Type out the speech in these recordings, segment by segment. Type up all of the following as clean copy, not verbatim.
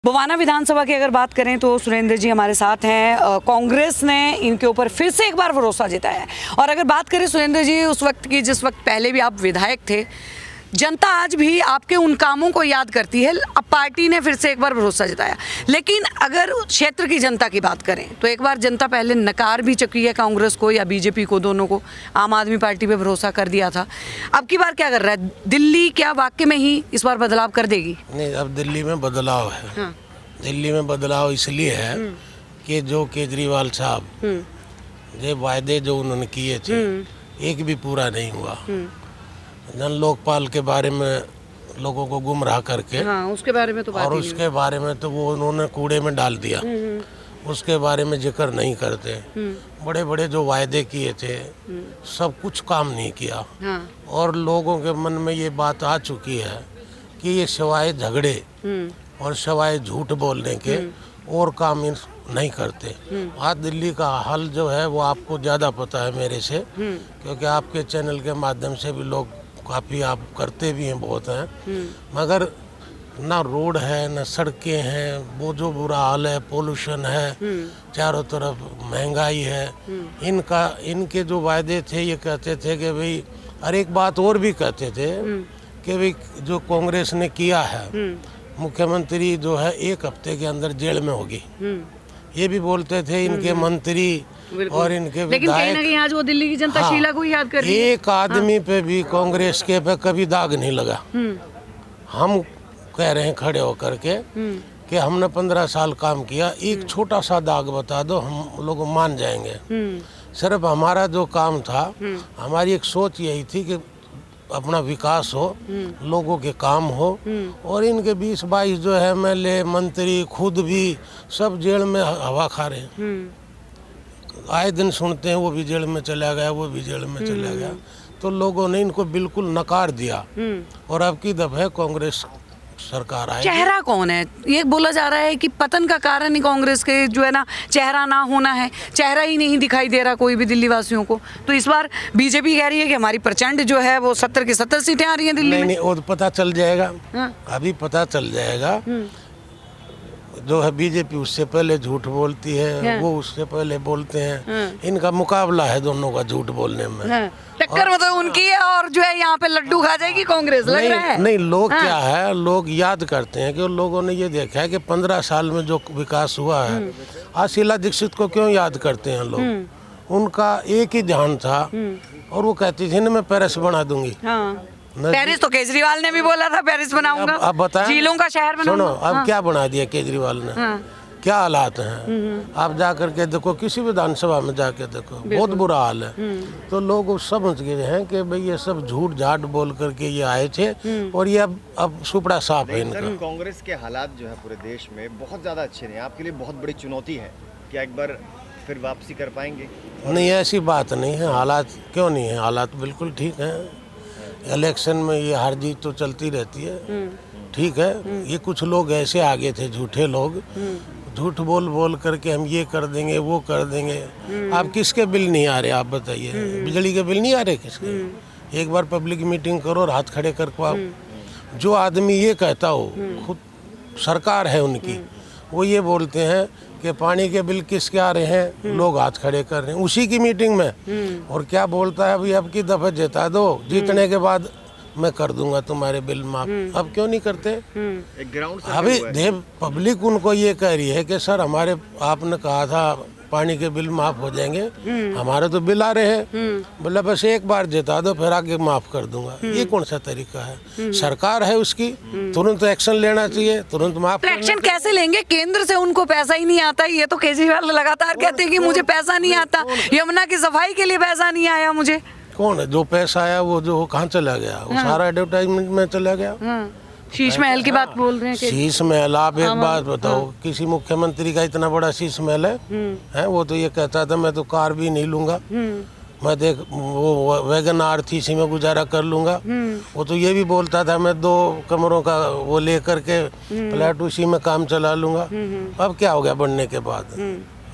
बवाना विधानसभा की अगर बात करें तो सुरेंद्र जी हमारे साथ हैं। कांग्रेस ने इनके ऊपर फिर से एक बार भरोसा जताया है। और अगर बात करें सुरेंद्र जी उस वक्त की जिस वक्त पहले भी आप विधायक थे, जनता आज भी आपके उन कामों को याद करती है। अब पार्टी ने फिर से एक बार भरोसा जताया, लेकिन अगर क्षेत्र की जनता की बात करें तो एक बार जनता पहले नकार भी चुकी है कांग्रेस को या बीजेपी को, दोनों को। आम आदमी पार्टी पे भरोसा कर दिया था, अब की बार क्या कर रहा है दिल्ली? क्या वाकई में ही इस बार बदलाव कर देगी? नहीं, अब दिल्ली में बदलाव है। हाँ। दिल्ली में बदलाव इसलिए है कि जो केजरीवाल साहब ये वायदे जो उन्होंने किए थे एक भी पूरा नहीं हुआ। जन लोकपाल के बारे में लोगों को गुमराह करके, हाँ, उसके बारे में तो बात और ही नहीं। उसके बारे में तो वो उन्होंने कूड़े में डाल दिया। उसके बारे में जिक्र नहीं करते। बड़े बड़े जो वायदे किए थे सब कुछ काम नहीं किया। हाँ। और लोगों के मन में ये बात आ चुकी है कि ये सिवाय झगड़े और सिवाय झूठ बोलने के और काम नहीं करते। आज दिल्ली का हाल जो है वो आपको ज़्यादा पता है मेरे से, क्योंकि आपके चैनल के माध्यम से भी लोग काफ़ी आप करते भी हैं, बहुत हैं। मगर ना रोड है ना सड़कें हैं, वो जो बुरा हाल है, पोल्यूशन है, चारों तरफ महंगाई है। इनके जो वायदे थे ये कहते थे कि भाई, और एक बात और भी कहते थे कि भाई जो कांग्रेस ने किया है, मुख्यमंत्री जो है 1 हफ्ते के अंदर जेल में होगी, ये भी बोलते थे इनके मंत्री और इनके विधायक। लेकिन कहीं ना कहीं आज वो दिल्ली की जनता हाँ, शीला को ही याद कर रही है। एक आदमी पे भी कांग्रेस के पे कभी दाग नहीं लगा। हम कह रहे हैं खड़े होकर के कि हमने 15 साल काम किया, एक छोटा सा दाग बता दो, हम लोग मान जाएंगे। सिर्फ हमारा जो काम था, हमारी एक सोच यही थी कि अपना विकास हो, लोगों के काम हो। और इनके 20-22 जो है एमएलए मंत्री खुद भी सब जेल में हवा खा रहे हैं। आए दिन सुनते हैं वो भी जेल में चला गया, वो भी जेल में चला गया। तो लोगों ने इनको बिल्कुल नकार दिया। और अब की दफे कांग्रेस सरकार आई। चेहरा कौन है? ये बोला जा रहा है कि पतन का कारण ही कांग्रेस के जो है ना चेहरा ना होना है। चेहरा ही नहीं दिखाई दे रहा कोई भी दिल्ली वासियों को। तो इस बार बीजेपी कह रही है कि हमारी प्रचंड जो है वो 70 की 70 सीटें आ रही हैं दिल्ली में। नहीं, वो पता चल जाएगा। हाँ। अभी पता चल जाएगा। जो है बीजेपी उससे पहले झूठ बोलती है, वो उससे पहले बोलते हैं। इनका मुकाबला है दोनों का झूठ बोलने में। टक्कर मतलब उनकी है, और जो है यहाँ पे लड्डू खा जाएगी कांग्रेस, लग रहा है। नहीं, लोग क्या है, लोग याद करते हैं कि लोगों ने ये देखा है कि 15 साल में जो विकास हुआ है। आज शीला दीक्षित को क्यों याद करते हैं लोग? उनका एक ही ध्यान था और वो कहती थी ना मैं पेरिस बना दूंगी। हाँ। पेरिस तो केजरीवाल ने भी बोला था, पेरिस बनाऊंगा। अब बताएं, झीलों का शहर बनाऊंगा। सुनो, अब क्या बना दिया केजरीवाल ने? क्या हालात हैं? आप जा करके देखो, किसी विधानसभा में जाके देखो, बहुत बुरा हाल है। तो लोग समझ गए हैं कि भाई ये सब झूठ झाट बोल करके ये आए थे और ये अब सुपड़ा साफ है इनका। कांग्रेस के हालात जो है पूरे देश में बहुत ज़्यादा अच्छे नहीं, आपके लिए बहुत बड़ी चुनौती है। क्या एक बार फिर वापसी कर पाएंगे? नहीं, ऐसी बात नहीं है। हालात क्यों नहीं है? हालात बिल्कुल ठीक हैं। इलेक्शन में ये हार जीत तो चलती रहती है, ठीक है। ये कुछ लोग ऐसे आगे थे, झूठे लोग, झूठ बोल बोल करके हम ये कर देंगे वो कर देंगे। आप किसके बिल नहीं आ रहे? आप बताइए, बिजली के बिल नहीं आ रहे किसके? एक बार पब्लिक मीटिंग करो और हाथ खड़े कर पाओ। जो आदमी ये कहता हो, खुद सरकार है उनकी, वो ये बोलते हैं कि पानी के बिल किसके आ रहे हैं, लोग हाथ खड़े कर रहे हैं उसी की मीटिंग में। और क्या बोलता है, अभी अब की दफा जिता दो, जीतने के बाद मैं कर दूंगा तुम्हारे बिल माफ। अब क्यों नहीं करते? एक ग्राउंड अभी देव पब्लिक उनको ये कह रही है कि सर हमारे आपने कहा था पानी के बिल माफ हो जाएंगे, हमारे तो बिल आ रहे हैं। बोला बस एक बार जिता दो फिर आगे माफ कर दूंगा। ये कौन सा तरीका है? सरकार है उसकी, तुरंत एक्शन लेना चाहिए, तुरंत माफ। तो एक्शन कैसे लेंगे? केंद्र से उनको पैसा ही नहीं आता। ये तो केजरीवाल लगातार कहते हैं कि मुझे पैसा नहीं आता, यमुना की सफाई के लिए पैसा नहीं आया मुझे। कौन है? जो पैसा आया वो जो कहाँ चला गया? वो सारा एडवर्टाइजमेंट में चला गया। शीश महल की बात बोल रहे हैं कि शीश महल। आप एक बात बताओ, किसी मुख्यमंत्री का इतना बड़ा शीश महल है? वो तो ये कहता था मैं तो कार भी नहीं लूंगा, मैं देख वो वैगन आर थी इसी में गुजारा कर लूंगा। वो तो ये भी बोलता था मैं 2 कमरों का वो लेकर के फ्लैट उसी में काम चला लूंगा। अब क्या हो गया बनने के बाद?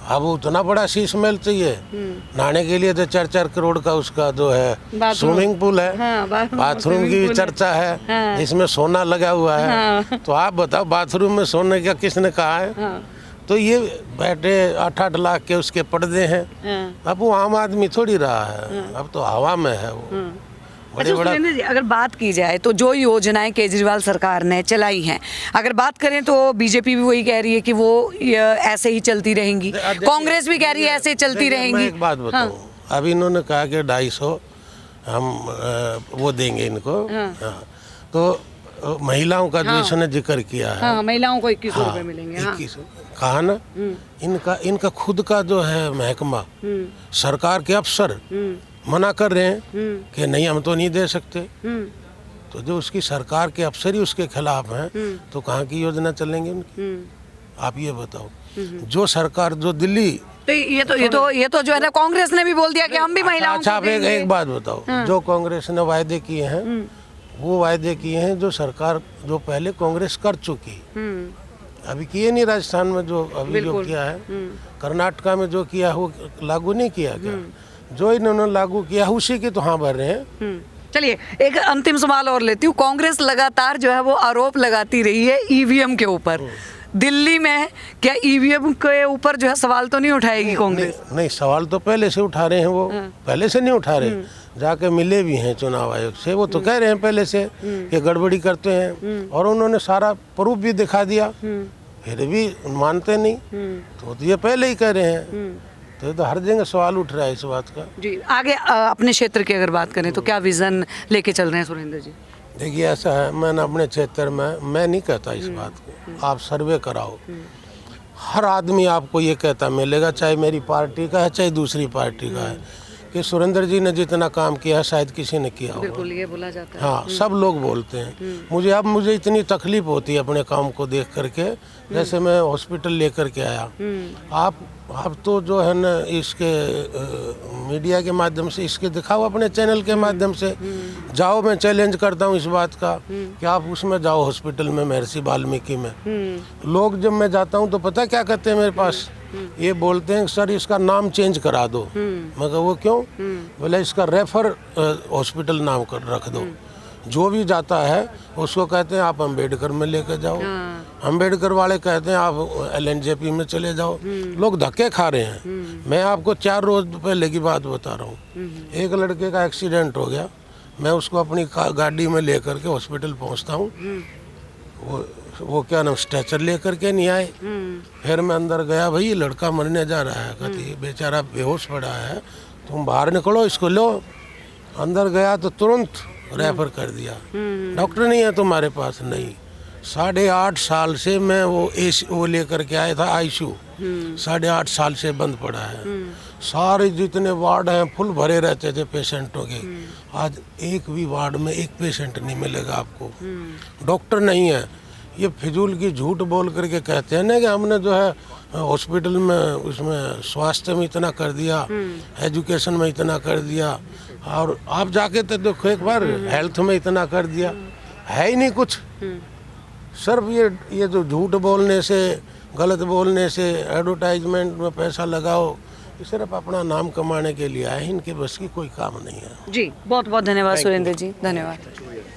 अब उतना बड़ा शीश महल चाहिए नहाने के लिए, तो 4-4 करोड़ का उसका जो है बाथरूम। स्विमिंग पूल है। हाँ, बाथरूम की स्विमिंग भी पूल है। चर्चा है, हाँ। इसमें सोना लगा हुआ है। हाँ। तो आप बताओ बाथरूम में सोने का किसने कहा है? हाँ, तो ये बैठे 8-8 लाख के उसके पर्दे हैं। हाँ। अब वो आम आदमी थोड़ी रहा है, अब तो हवा में है वो। बड़े अच्छा बड़ा सुरेंद्र जी, अगर बात की जाए तो जो योजनाएं केजरीवाल सरकार ने चलाई हैं, अगर बात करें तो बीजेपी भी वही कह रही है कि वो ऐसे ही चलती रहेंगी, देखिए, कांग्रेस भी कह रही है ऐसे ही चलती देखिए, रहेंगी। मैं एक बात बताऊं, अब इन्होंने कहा कि 250 हम वो देंगे इनको। हाँ। तो महिलाओं का जो इसने जिक्र किया है, हाँ, महिलाओं को 21 हाँ, रुपए मिलेंगे। हाँ। 21 कहा ना, इनका खुद का जो है महकमा, सरकार के अफसर मना कर रहे हैं कि नहीं हम तो नहीं दे सकते। तो जो उसकी सरकार के अफसर ही उसके खिलाफ हैं, तो कहाँ की योजना चलेंगे उनकी? आप ये बताओ। जो सरकार, जो दिल्ली, तो ये तो जो है ना, कांग्रेस ने भी बोल दिया कि हम भी महिलाओं अच्छा को आप देंगे। एक बात बताओ, जो कांग्रेस ने वायदे किए हैं, वो वायदे किए हैं जो सरकार जो पहले कांग्रेस कर चुकी, अभी किए नहीं। राजस्थान में जो अभी जो किया है, कर्नाटका में जो किया है वो लागू नहीं किया क्या? जो इन्होंने लागू किया उसी की तो हाँ भर रहे हैं। चलिए एक अंतिम सवाल और लेती हूँ। कांग्रेस लगातार जो है वो आरोप लगाती रही है ईवीएम के ऊपर। दिल्ली में क्या ईवीएम के ऊपर जो है सवाल तो नहीं उठाएगी कांग्रेस? नहीं, सवाल तो पहले से उठा रहे हैं वो, पहले से नहीं उठा रहे, जाके मिले भी हैं चुनाव आयोग से, वो तो कह रहे हैं पहले से कि गड़बड़ी करते हैं, और उन्होंने सारा प्रूफ भी दिखा दिया, फिर भी मानते नहीं। तो ये पहले ही कह रहे हैं, तो हर जगह सवाल उठ रहा है इस बात का। जी, आगे अपने क्षेत्र की अगर बात करें तो क्या विजन लेके चल रहे हैं सुरेंद्र जी? देखिए ऐसा है, मैंने अपने क्षेत्र में, मैं नहीं कहता इस बात को, आप सर्वे कराओ, हर आदमी आपको ये कहता मिलेगा, चाहे मेरी पार्टी का है चाहे दूसरी पार्टी का है, कि सुरेंद्र जी ने जितना काम किया है शायद किसी ने किया होगा। बिल्कुल, ये बोला जाता है। हाँ, सब लोग बोलते हैं। मुझे इतनी तकलीफ होती है अपने काम को देख करके, जैसे मैं हॉस्पिटल लेकर के आया, आप तो जो है ना इसके मीडिया के माध्यम से इसके दिखाओ, अपने चैनल के माध्यम से जाओ। मैं चैलेंज करता हूँ इस बात का कि आप उसमें जाओ हॉस्पिटल में, महर्षि वाल्मीकि में। लोग जब मैं जाता हूँ तो पता क्या कहते हैं मेरे पास, ये बोलते हैं सर इसका नाम चेंज करा दो। मगर वो क्यों? बोले इसका रेफर हॉस्पिटल नाम कर रख दो। जो भी जाता है उसको कहते हैं आप अंबेडकर में लेकर जाओ, अंबेडकर वाले कहते हैं आप LNJP में चले जाओ। लोग धक्के खा रहे हैं। मैं आपको 4 रोज पहले की बात बता रहा हूँ, एक लड़के का एक्सीडेंट हो गया, मैं उसको अपनी गाड़ी में लेकर के हॉस्पिटल पहुँचता हूँ, वो क्या नाम स्ट्रेचर लेकर के नहीं आए। फिर मैं अंदर गया, भाई ये लड़का मरने जा रहा है, कहती बेचारा बेहोश पड़ा है, तुम बाहर निकलो इसको लो। अंदर गया तो तुरंत रेफर कर दिया, डॉक्टर नहीं है तुम्हारे पास? नहीं। 8.5 साल से मैं वो लेकर के आया था ICU, 8.5 साल से बंद पड़ा है। सारे जितने वार्ड हैं फुल भरे रहते थे पेशेंटों के, आज एक भी वार्ड में एक पेशेंट नहीं मिलेगा आपको, डॉक्टर नहीं है। ये फिजूल की झूठ बोल करके कहते हैं ना कि हमने जो है हॉस्पिटल में उसमें स्वास्थ्य में इतना कर दिया, एजुकेशन में इतना कर दिया, और आप जाके तो देखो एक बार हेल्थ में इतना कर दिया, है ही नहीं कुछ। सिर्फ ये जो झूठ बोलने से, गलत बोलने से, एडवर्टाइजमेंट में पैसा लगाओ, ये सिर्फ अपना नाम कमाने के लिए आए, इनके बस की कोई काम नहीं है। जी, बहुत बहुत धन्यवाद सुरेंद्र जी, धन्यवाद।